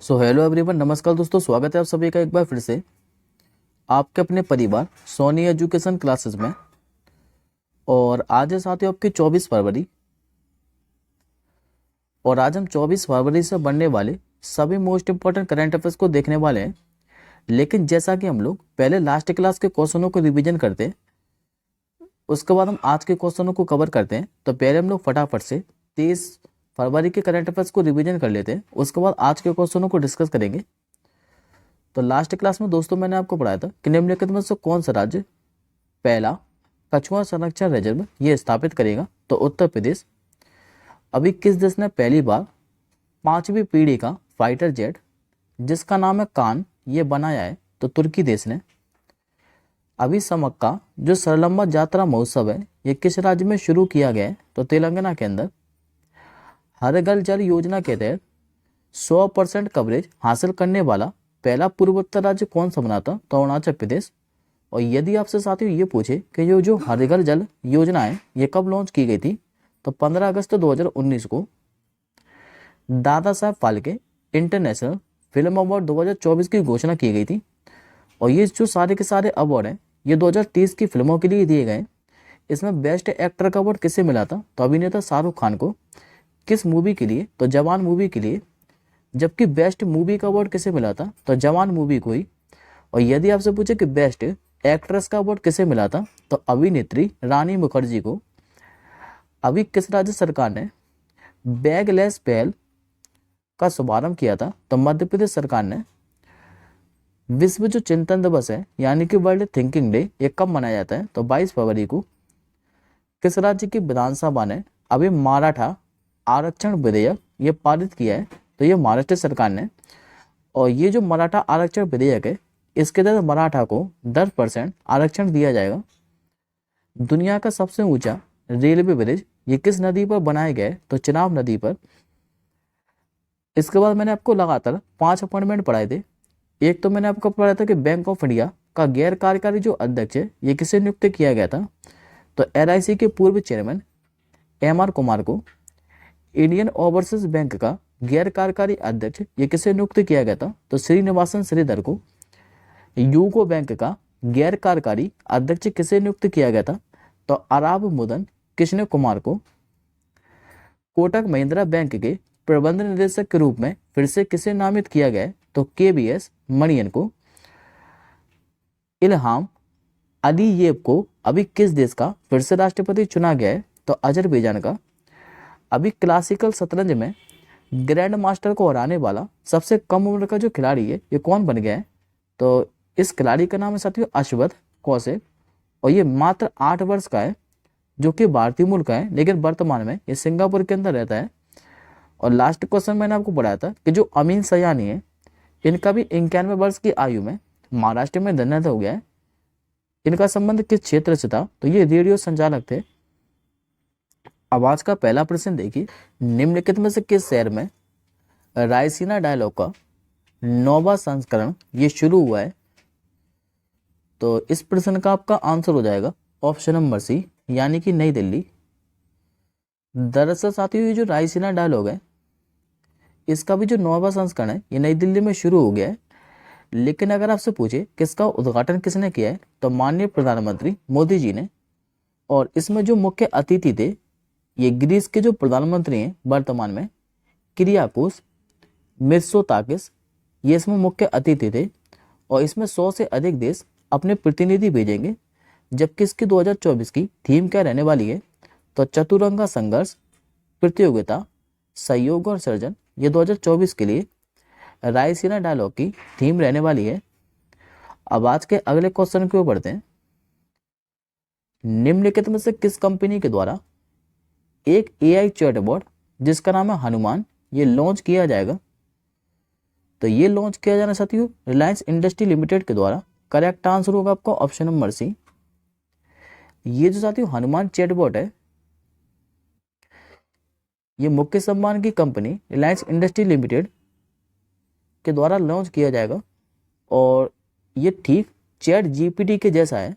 So hello everyone, नमस्कार दोस्तों, स्वागत है आप सभी का एक बार फिर से आपके अपने परिवार सोनी एजुकेशन क्लासेस में। और आज है साथियों आपकी 24 फरवरी, और आज हम 24 फरवरी से बनने वाले सभी मोस्ट इंपॉर्टेंट करंट अफेयर्स को देखने वाले हैं। लेकिन जैसा कि हम लोग पहले लास्ट क्लास के क्वेश्चनों को रिवीजन करते हैं, उसके बाद हम आज के क्वेश्चनों को कवर करते हैं, तो पहले हम लोग फटाफट से 23 फरवरी के करंट अफेयर्स को रिवीजन कर लेते हैं। उसके बाद आज के क्वेश्चनों को डिस्कस करेंगे। तो लास्ट क्लास में दोस्तों मैंने आपको पढ़ाया था कि निम्नलिखित में से कौन सा राज्य पहला कछुआ संरक्षण रिजर्व ये स्थापित करेगा, तो उत्तर प्रदेश। अभी किस देश ने पहली बार 5वीं पीढ़ी का फाइटर जेट जिसका नाम है कान ये बनाया है, तो तुर्की देश ने। अभी समक्का जो सरलम्बा यात्रा महोत्सव है ये किस राज्य में शुरू किया गया है, तो तेलंगाना के अंदर। हर घर जल योजना के तहत 100% कवरेज हासिल करने वाला पहला पूर्वोत्तर राज्य कौन सा बना था, तो अरुणाचल प्रदेश। और यदि आपसे साथियों ये पूछे कि जो हर घर जल योजना है ये कब लॉन्च की गई थी, तो 15 अगस्त 2019 को Dada Saheb Phalke international film award 2024 की घोषणा की गई थी। और ये जो सारे के सारे अवार्ड हैं ये 2030 की फिल्मों के लिए दिए गए। इसमें बेस्ट एक्टर का अवार्ड किसे मिला था, तो अभिनेता शाहरुख खान को। किस मूवी के लिए, तो जवान मूवी के लिए। जबकि बेस्ट मूवी का अवार्ड किसे मिला था, तो जवान मूवी को ही। और यदि आपसे पूछे कि बेस्ट एक्ट्रेस का अवार्ड किसे मिला था, तो अभिनेत्री रानी मुखर्जी को। अभी किस राज्य सरकार ने बैगलेस पहल का शुभारंभ किया था, तो मध्य प्रदेश सरकार ने। विश्व जो चिंतन दिवस है यानी कि वर्ल्ड थिंकिंग डे ये कब मनाया जाता है, तो 22 फरवरी को। किस राज्य की विधानसभा ने अभी मराठा आरक्षण विधेयक ये पारित किया है, तो ये महाराष्ट्र सरकार ने। और ये जो मराठा आरक्षण विधेयक है इसके तहत मराठा को 10% आरक्षण दिया जाएगा। दुनिया का सबसे ऊंचा रेलवे ब्रिज ये किस नदी पर बनाया गया है, तो चिनाब नदी पर। इसके बाद मैंने आपको लगातार 5 अपॉइंटमेंट पढ़ाए थे। एक तो मैंने आपको पढ़ाया था कि बैंक ऑफ इंडिया का गैर कार्यकारी जो अध्यक्ष है ये किसे नियुक्त किया गया था, तो LIC के पूर्व चेयरमैन MR कुमार को। इंडियन ओवरसीज बैंक का गैर कार्यकारी अध्यक्ष ये किसे नियुक्त किया गया था, तो श्रीनिवासन श्रीधर को। यूको बैंक का गैर कार्यकारी अध्यक्ष किसे नियुक्त किया गया था, तो अराब मुदन कृष्ण कुमार को। कोटक महिंद्रा बैंक के प्रबंध निदेशक के रूप में फिर से किसे नामित किया गया है, तो KBS मणियन को। इल्हाम अलीयेव को अभी किस देश का फिर से राष्ट्रपति चुना गया है, तो अजरबैजान का। अभी क्लासिकल शतरंज में ग्रैंड मास्टर को हराने वाला सबसे कम उम्र का जो खिलाड़ी है ये कौन बन गया है, तो इस खिलाड़ी का नाम है साथियों अश्वथ कौशिक। और ये मात्र 8 वर्ष का है, जो कि भारतीय मूल का है, लेकिन वर्तमान में ये सिंगापुर के अंदर रहता है। और लास्ट क्वेश्चन मैंने आपको पढ़ाया था कि जो अमीन सयानी है इनका भी 91 वर्ष की आयु में महाराष्ट्र में निधन हो गया है। इनका संबंध किस क्षेत्र से था, तो ये रेडियो संचालक थे। अब आज का पहला प्रश्न देखिए, निम्नलिखित में से किस शहर में रायसीना डायलॉग का 9वां संस्करण ये शुरू हुआ है, तो इस प्रश्न का आपका आंसर हो जाएगा ऑप्शन नंबर सी यानी कि नई दिल्ली। दरअसल साथियों ये जो रायसीना डायलॉग है इसका भी जो 9वां संस्करण है ये नई दिल्ली में शुरू हो गया है। लेकिन अगर आपसे पूछे किसका उद्घाटन किसने किया है, तो माननीय प्रधानमंत्री मोदी जी ने। और इसमें जो मुख्य अतिथि थे ये ग्रीस के जो प्रधानमंत्री हैं वर्तमान में किरियाकोस मित्सोताकिस, ये इसमें मुख्य अतिथि थे। और इसमें 100 से अधिक देश अपने प्रतिनिधि भेजेंगे। जबकि इसकी 2024 की थीम क्या रहने वाली है, तो चतुरंगा संघर्ष प्रतियोगिता सहयोग और सर्जन, ये 2024 के लिए रायसीना डायलॉग की थीम रहने वाली है। अब आज के अगले क्वेश्चन की ओर बढ़ते हैं। निम्नलिखित में से किस कंपनी के द्वारा एक AI चैटबॉट जिसका नाम है हनुमान ये लॉन्च किया जाएगा, तो ये लॉन्च किया जाना साथियों रिलायंस इंडस्ट्री लिमिटेड के द्वारा। करेक्ट आंसर होगा आपका ऑप्शन नंबर सी। ये जो साथियों हनुमान चैटबॉट है ये मुख्य सम्मान की कंपनी रिलायंस इंडस्ट्री लिमिटेड के द्वारा लॉन्च किया जाएगा। और ये ठीक ChatGPT के जैसा है।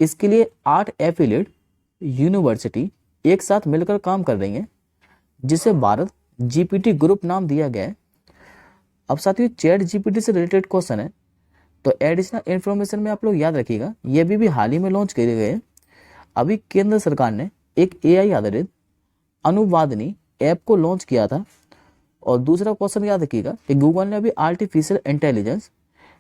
इसके लिए 8 एफिलिएट यूनिवर्सिटी एक साथ मिलकर काम कर रही हैं, जिसे भारत GPT ग्रुप नाम दिया गया है। अब साथियों चैट जीपीटी से रिलेटेड क्वेश्चन है, तो एडिशनल इन्फॉर्मेशन में आप लोग याद रखिएगा, ये भी हाल ही में लॉन्च किए गए। अभी केंद्र सरकार ने एक एआई आधारित अनुवादनी ऐप को लॉन्च किया था। और दूसरा क्वेश्चन याद रखिएगा कि गूगल ने अभी आर्टिफिशियल इंटेलिजेंस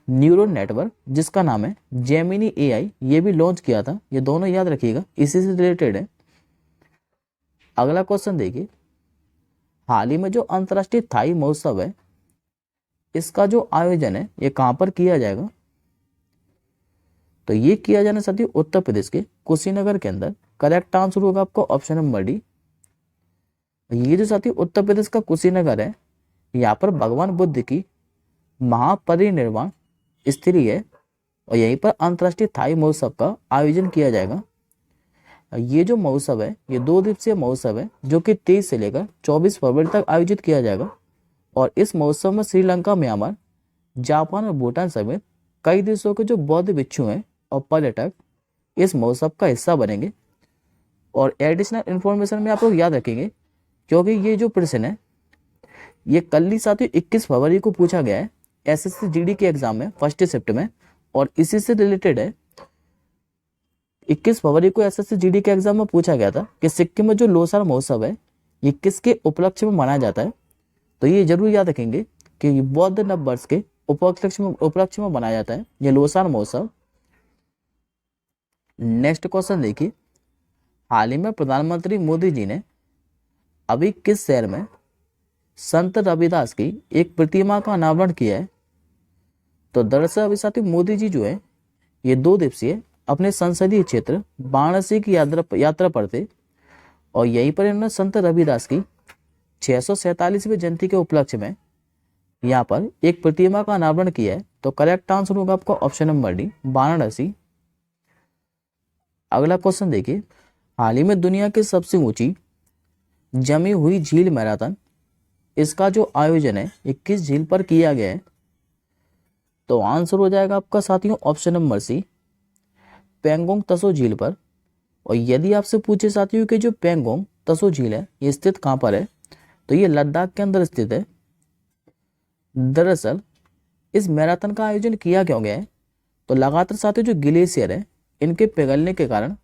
न्यूरल नेटवर्क जिसका नाम है जेमिनी एआई, ये भी लॉन्च किया था। ये दोनों याद रखिएगा, इसी से रिलेटेड है। अगला क्वेश्चन देखिए, हाल ही में जो अंतर्राष्ट्रीय थाई महोत्सव है, इसका जो आयोजन है ये कहाँ पर किया जाएगा? तो ये किया जाना साथियों उत्तर प्रदेश के कुशीनगर के अंदर। करेक्ट आंसर होगा आपको ऑप्शन नंबर डी। ये जो साथियों उत्तर प्रदेश का कुशीनगर है, यहाँ पर भगवान बुद्ध की महापरिनिर्वाण स्थली है और यहीं पर अंतर्राष्ट्रीय थाई महोत्सव का आयोजन किया जाएगा। ये जो महोत्सव है ये 2 दिवसीय महोत्सव है जो कि 23 से लेकर 24 फरवरी तक आयोजित किया जाएगा। और इस महोत्सव में श्रीलंका, म्यांमार, जापान और भूटान समेत कई देशों के जो बौद्ध भिक्षु हैं और पर्यटक इस महोत्सव का हिस्सा बनेंगे। और एडिशनल इन्फॉर्मेशन में आप लोग याद रखेंगे, क्योंकि ये जो प्रश्न है ये कल ही साथियों 21 फरवरी को पूछा गया है एसएससी जीडी के एग्जाम में फर्स्ट शिफ्ट में, और इसी से रिलेटेड है। 21 फरवरी को एसएससी जीडी के एग्जाम में पूछा गया था कि सिक्किम में जो लोसार महोत्सव है ये किसके उपलक्ष्य में मनाया जाता है। तो ये जरूर याद रखेंगे कि बौद्ध नव वर्ष के उपलक्ष्य में मनाया जाता है ये लोसार महोत्सव। नेक्स्ट क्वेश्चन देखिए, हाल ही में प्रधानमंत्री मोदी जी ने अभी किस शहर में संत रविदास की एक प्रतिमा का अनावरण किया है? तो दरअसल अभी साथी मोदी जी जो है ये 2 दिवसीय अपने संसदीय क्षेत्र वाराणसी की यात्रा पर थे और यहीं पर इन्होंने संत रविदास की 647वीं जयंती के उपलक्ष्य में यहाँ पर एक प्रतिमा का अनावरण किया है। तो करेक्ट आंसर होगा आपका ऑप्शन नंबर डी, वाराणसी। अगला क्वेश्चन देखिए, हाल ही में दुनिया की सबसे ऊंची जमी हुई झील मैराथन, इसका जो आयोजन है ये किस झील पर किया गया है? तो आंसर हो जाएगा आपका साथियों ऑप्शन नंबर सी, पेंगोंग तसो झील पर। और यदि आपसे पूछे साथियों कि जो पेंगोंग तसो झील है ये स्थित कहाँ पर है, तो ये लद्दाख के अंदर स्थित है। दरअसल इस मैराथन का आयोजन किया क्यों गया है? तो लगातार साथियों जो ग्लेशियर है इनके पिघलने के कारण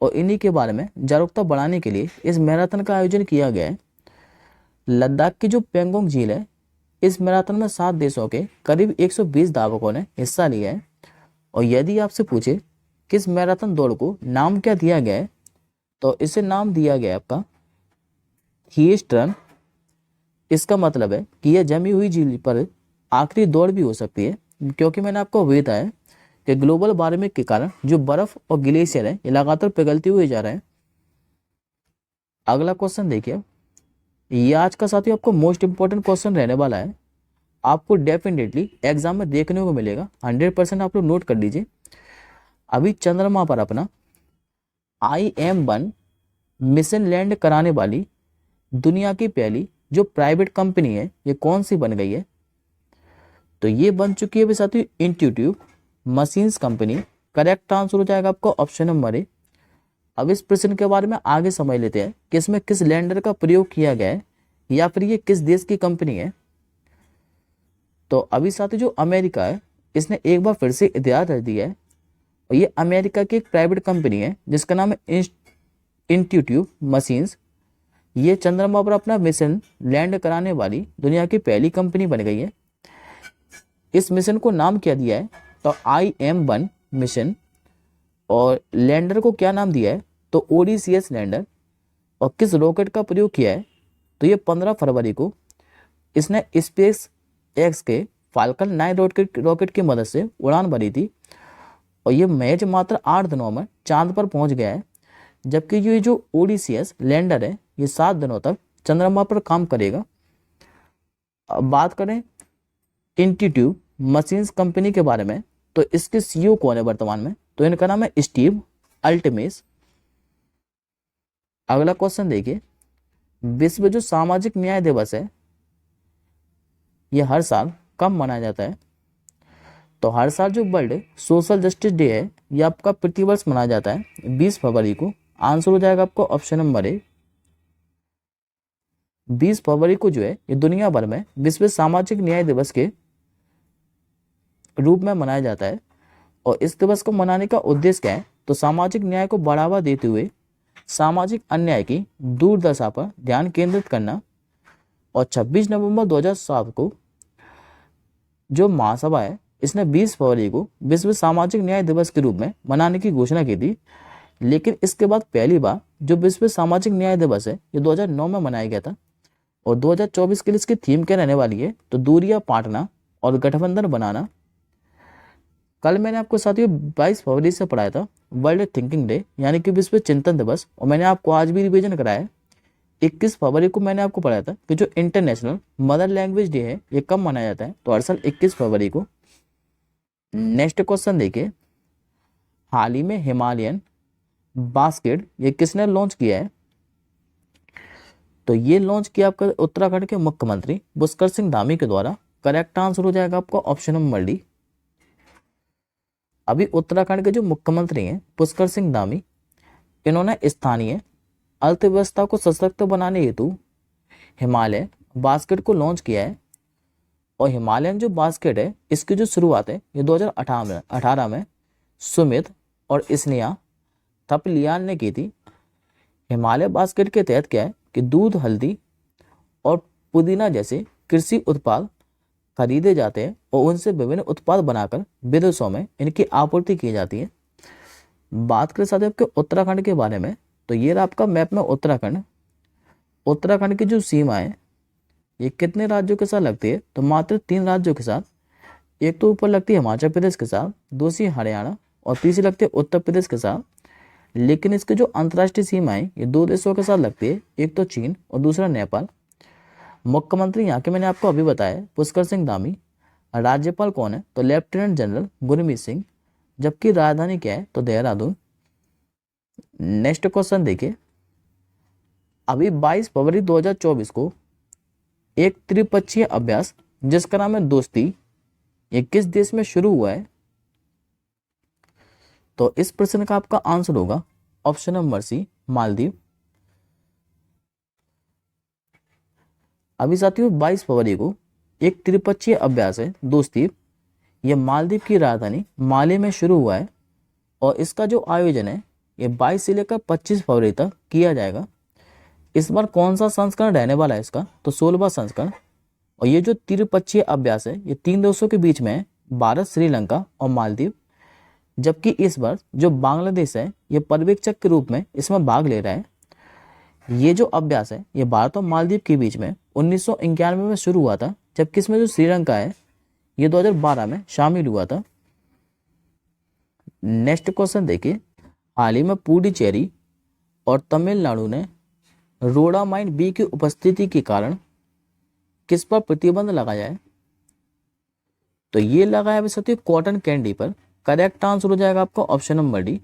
और इन्हीं के बारे में जागरूकता बढ़ाने के लिए इस मैराथन का आयोजन किया गया है। लद्दाख की जो पेंगोंग झील है, इस मैराथन में 7 देशों के करीब 120 धावकों ने हिस्सा लिया है। और यदि आपसे पूछे किस मैराथन दौड़ को नाम क्या दिया गया है, तो इसे नाम दिया गया है आपका हीस्ट रन। इसका मतलब है कि यह जमी हुई झील पर आखिरी दौड़ भी हो सकती है, क्योंकि मैंने आपको बताया कि ग्लोबल वार्मिंग के कारण जो बर्फ और ग्लेशियर है ये लगातार पिघलते हुए जा रहे हैं। अगला क्वेश्चन देखिए, ये आज का साथियों आपको मोस्ट इंपॉर्टेंट क्वेश्चन रहने वाला है, आपको डेफिनेटली एग्जाम में देखने को मिलेगा, 100% आप लोग नोट कर लीजिए। अभी चंद्रमा पर अपना IM-1 मिशन लैंड कराने वाली दुनिया की पहली जो प्राइवेट कंपनी है ये कौन सी बन गई है? तो ये बन चुकी है साथियों intuitive machines company. Correct answer हो जाएगा आपका ऑप्शन नंबर ए। अब इस प्रश्न के बारे में आगे समझ लेते हैं कि इसमें किस लैंडर का प्रयोग किया गया है या फिर ये किस देश की कंपनी है। तो अभी साथी जो अमेरिका है इसने एक बार फिर से इतिहास रच दिया है और ये अमेरिका की एक प्राइवेट कंपनी है जिसका नाम है इंट्यूटिव मशीन्स। ये चंद्रमा पर अपना मिशन लैंड कराने वाली दुनिया की पहली कंपनी बन गई है। इस मिशन को नाम क्या दिया है? तो IM-1 मिशन। और लैंडर को क्या नाम दिया है? तो ODCS लैंडर। और किस रॉकेट का प्रयोग किया है? तो ये 15 फरवरी को इसने स्पेस एक्स के फाल्कन 9 रॉकेट की मदद से उड़ान भरी थी और ये महज मात्र 8 दिनों में चांद पर पहुंच गया है। जबकि ये जो ODCS लैंडर है ये 7 दिनों तक चंद्रमा पर काम करेगा। अब बात करें इंट्यूटिव मशीन्स कंपनी के बारे में, तो इसके CEO कौन है वर्तमान में? तो इनका नाम है स्टीव अल्टमेस। अगला क्वेश्चन देखिए, विश्व जो सामाजिक न्याय दिवस है यह हर साल कब मनाया जाता है? तो हर साल जो वर्ल्ड सोशल जस्टिस डे है यह आपका प्रतिवर्ष मनाया जाता है 20 फरवरी को। आंसर हो जाएगा आपको ऑप्शन नंबर ए। 20 फरवरी को जो है ये दुनिया भर में विश्व सामाजिक न्याय दिवस के रूप में मनाया जाता है। और इस दिवस को मनाने का उद्देश्य क्या है, तो सामाजिक न्याय को बढ़ावा देते हुए सामाजिक अन्याय की दुर्दशा पर ध्यान केंद्रित करना। और 26 नवंबर 2007 को जो महासभा है इसने 20 फरवरी को विश्व सामाजिक न्याय दिवस के रूप में मनाने की घोषणा की थी। लेकिन इसके बाद पहली बार जो विश्व सामाजिक न्याय दिवस है ये 2009 में मनाया गया था। और 2024 के लिए इसकी थीम क्या रहने वाली है, तो दूरियां पाटना और गठबंधन बनाना। कल मैंने आपको साथियों 22 फरवरी से पढ़ाया था वर्ल्ड थिंकिंग डे यानी कि विश्व चिंतन दिवस, और मैंने आपको आज भी रिवीजन कराया है। 21 फरवरी को मैंने आपको पढ़ाया था कि जो इंटरनेशनल मदर लैंग्वेज डे है ये कब मनाया जाता है, तो हर साल 21 फरवरी को। नेक्स्ट क्वेश्चन देखिए, हाल ही में हिमालयन बास्केट ये किसने लॉन्च किया है, तो ये लॉन्च किया आपका उत्तराखंड के मुख्यमंत्री पुष्कर सिंह धामी के द्वारा। करेक्ट आंसर हो जाएगा आपका ऑप्शन नंबर डी। अभी उत्तराखंड के जो मुख्यमंत्री हैं पुष्कर सिंह धामी, इन्होंने स्थानीय अर्थव्यवस्था को सशक्त बनाने हेतु हिमालय बास्केट को लॉन्च किया है। और हिमालयन जो बास्केट है इसकी जो शुरुआत है ये 2018 में सुमित और स्नेहा थपलियान ने की थी। हिमालय बास्केट के तहत क्या है कि दूध, हल्दी और पुदीना जैसे कृषि उत्पाद खरीदे जाते हैं और उनसे विभिन्न उत्पाद बनाकर विदेशों में इनकी आपूर्ति की जाती है। बात करें साथियों आपके उत्तराखंड के बारे में, तो ये रहा आपका मैप में उत्तराखंड। उत्तराखंड की जो सीमा है ये कितने राज्यों के साथ लगती है, तो मात्र 3 राज्यों के साथ। एक तो ऊपर लगती है हिमाचल प्रदेश के साथ, दूसरी हरियाणा और तीसरी लगती है उत्तर प्रदेश के साथ। लेकिन इसकी जो अंतर्राष्ट्रीय सीमा है ये 2 देशों के साथ लगती है, एक तो चीन और दूसरा नेपाल। मुख्यमंत्री यहाँ के मैंने आपको अभी बताया पुष्कर सिंह धामी। राज्यपाल कौन है, तो लेफ्टिनेंट जनरल गुरमीत सिंह, जबकि राजधानी क्या है, तो देहरादून। नेक्स्ट क्वेश्चन देखिए, अभी 22 फरवरी 2024 को एक त्रिपक्षीय अभ्यास जिसका नाम है दोस्ती, ये किस देश में शुरू हुआ है, तो इस प्रश्न का आपका आंसर होगा ऑप्शन नंबर सी, मालदीव। अभी साथियों 22 फरवरी को एक त्रिपक्षीय अभ्यास है दोस्ती, ये मालदीव की राजधानी माले में शुरू हुआ है। और इसका जो आयोजन है ये 22 से लेकर 25 फरवरी तक किया जाएगा। इस बार कौन सा संस्करण रहने वाला है इसका, तो 16वां संस्करण। और ये जो त्रिपक्षीय अभ्यास है ये 3 देशों के बीच में है, भारत, श्रीलंका और मालदीव। जबकि इस बार जो बांग्लादेश है ये पर्यवेक्षक के रूप में इसमें भाग ले रहा है। ये जो अभ्यास है ये भारत और मालदीव के बीच में 1991 में शुरू हुआ था, जबकि इसमें जो श्रीलंका है ये 2012 में शामिल हुआ था। नेक्स्ट क्वेश्चन देखिए, हाल ही में पुडुचेरी और तमिलनाडु ने रोडामाइन बी की उपस्थिति के कारण किस पर प्रतिबंध लगाया है, तो ये लगाया है कॉटन कैंडी पर। करेक्ट आंसर हो जाएगा आपका ऑप्शन नंबर डी।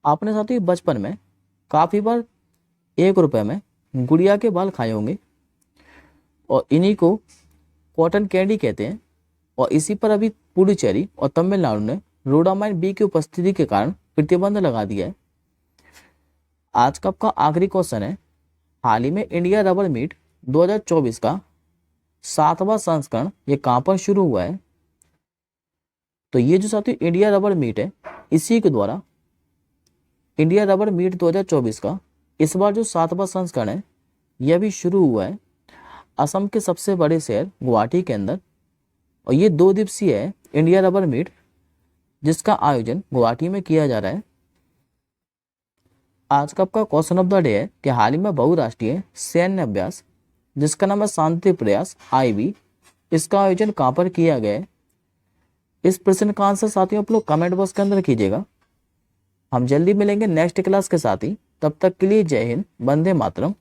आपने साथियों बचपन में काफी बार 1 रुपए में गुड़िया के बाल खाए होंगे और इन्हीं को कॉटन कैंडी कहते हैं। और इसी पर अभी पुडुचेरी और तमिलनाडु ने रोडामाइन बी की उपस्थिति के कारण प्रतिबंध लगा दिया है। आज का आपका आखिरी क्वेश्चन है, हाल ही में इंडिया रबर मीट 2024 का 7वां संस्करण ये कहां पर शुरू हुआ है, तो ये जो साथियों इंडिया रबर मीट है इसी के द्वारा इंडिया रबर मीट 2024 का इस बार जो 7वां संस्करण है यह भी शुरू हुआ है असम के सबसे बड़े शहर गुवाहाटी के अंदर। और ये 2 दिवसीय है इंडिया रबर मीट, जिसका आयोजन गुवाहाटी में किया जा रहा है। आज का आपका क्वेश्चन ऑफ द डे है कि हाल ही में बहुराष्ट्रीय सैन्य अभ्यास जिसका नाम है शांति प्रयास IB, इसका आयोजन कहां पर किया गया है। इस प्रश्न का आंसर साथियों आप लोग कमेंट बॉक्स के अंदर कीजिएगा। हम जल्दी मिलेंगे नेक्स्ट क्लास के साथ ही, तब तक के लिए जय हिंद, वंदे मातरम।